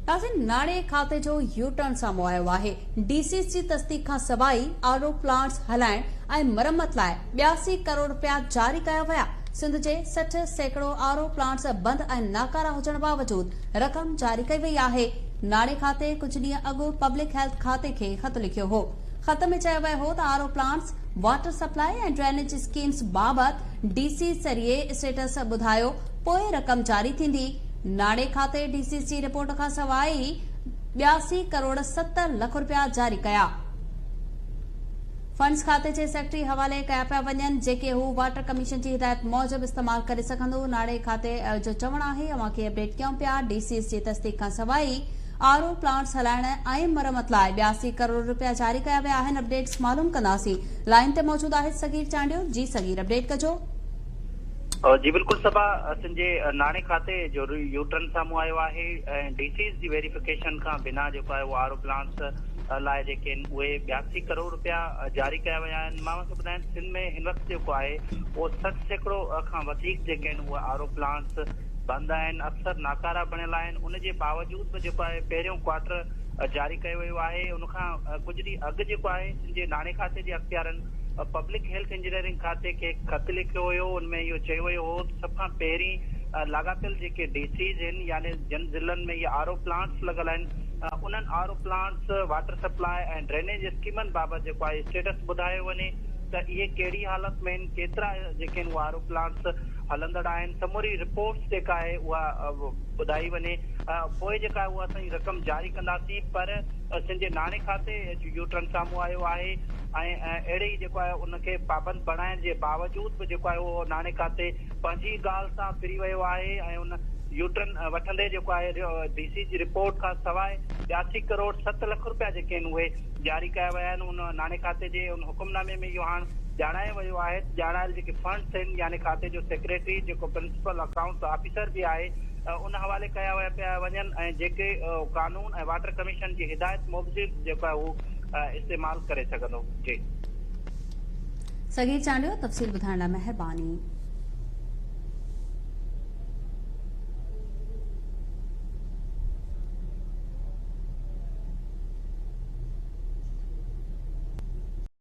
नाज़रीन, नाणे खाते जो यू टर्न साम्हूं आयो आहे। डीसीसी तस्दीक खां सवाइ आरओ प्लांट्स हलाइण ऐं मरम्मत लाइ 82 करोड़ रुपया जारी कया विया। सिंध जे 60% आरओ प्लांट्स बंद ऐं नाकारा हुजण बावजूद रक़म जारी कई वई आहे। नाणे खाते कुछ ॾींहं अॻु पब्लिक हेल्थ खाते खे ख़त लिखियो हो। ख़त में चयो वियो हो त आरओ प्लांट्स, वाटर सप्लाई ऐं ड्रेनेज स्कीम्स बाबति डीसी ज़रिए स्टेटस ॿुधायो, पोइ रक़म जारी थींदी। नाणे खाते डीसीसी रिपोर्ट खां सवाइ 82 करोड़ 70 लख रुपया जारी कया। फंड्स खाते जे सेक्रेटरी हवाले कया पिया वञनि, जेके हू वाटर कमीशन जी हिदायत मूजिब इस्तेमाल करे सघंदो। नाणे खाते जो चवणु आहे, अवां खे अपडेट कयूं पिया, डीसीसी जी तस्दीक खां सवाइ आरओ प्लांट्स हलाइण ऐं मरम्मत लाइ 82 करोड़ रुपया जारी कया विया आहिनि। अपडेट्स मालूम कंदासीं। लाइन ते मौजूद आहे सगीर चांडियो। जी सगीर, अपडेट कजो। जी बिल्कुल सबा, असांजे नाणे खाते जो यू टर्न साम्हूं आयो आहे ऐं डीसी जी वेरिफिकेशन खां बिना जेको आहे उहो आरओ प्लांट्स लाइ जेके आहिनि उहे 82 करोड़ रुपया जारी कया विया आहिनि। मां खे ॿुधायां, सिंध में हिन वक़्तु जेको आहे उहो 60% खां वधीक जेके आहिनि उहे आरओ प्लांट्स बंदि आहिनि, अक्सर नाकारा बणियल आहिनि। उनजे बावजूद बि जेको आहे पहिरियों क्वार्टर जारी कयो वियो आहे। उनखां कुझु ॾींहं अॻु जेको आहे सिंध नाणे खाते जे अख़्तियारनि पब्लिक हेल्थ इंजीनियरिंग खाते खे ख़त लिखियो हुयो। उनमें इहो चयो वियो हो सभ खां पहिरीं लाॻापियल जेके डीसीज आहिनि, यानी जिन ज़िलनि में इहे आरओ प्लांट्स लॻल आहिनि, उन्हनि आरओ प्लांट्स, वाटर सप्लाई ऐं ड्रेनेज स्कीमनि बाबति जेको आहे स्टेटस ॿुधायो वञे त इहे कहिड़ी हालत में आहिनि, केतिरा जेके आहिनि उहे आरओ प्लांट्स हलंदड़ आहिनि, समूरी रिपोर्ट्स जेका आहे उहा ॿुधाई वञे। पोइ जेका आहे उहा असां रक़म जारी कंदासीं। पर सिंध नाणे खाते यू टर्न साम्हूं आयो आहे ऐं अहिड़े ई जेको आहे उनखे पाबंद बणाइण जे बावजूद बि जेको आहे उहो नाणे खाते पंहिंजी ॻाल्हि सां फिरी वियो आहे ऐं उन यू टर्न वठंदे जेको आहे डीसी जी रिपोर्ट खां सवाइ 82 करोड़ 7 लख रुपया जेके आहिनि उहे जारी कया विया आहिनि। उन नाणे खाते जे उन हुकुमनामे में इहो हाणे ॼाणायो वियो आहे। ॼाणायल जेके फंड्स आहिनि, यानी खाते जो सेक्रेटरी जेको प्रिंसिपल अकाउंट ऑफिसर बि आहे, उन हवाले कया पिया वञनि ऐं जेके कानून ऐं वाटर कमीशन जी हिदायत मूजिब जेको आहे उहो इस्तेमाल करे सघंदो। जी सगीर चांडियो, तफ़सील ॿुधाइण लाइ महिरबानी।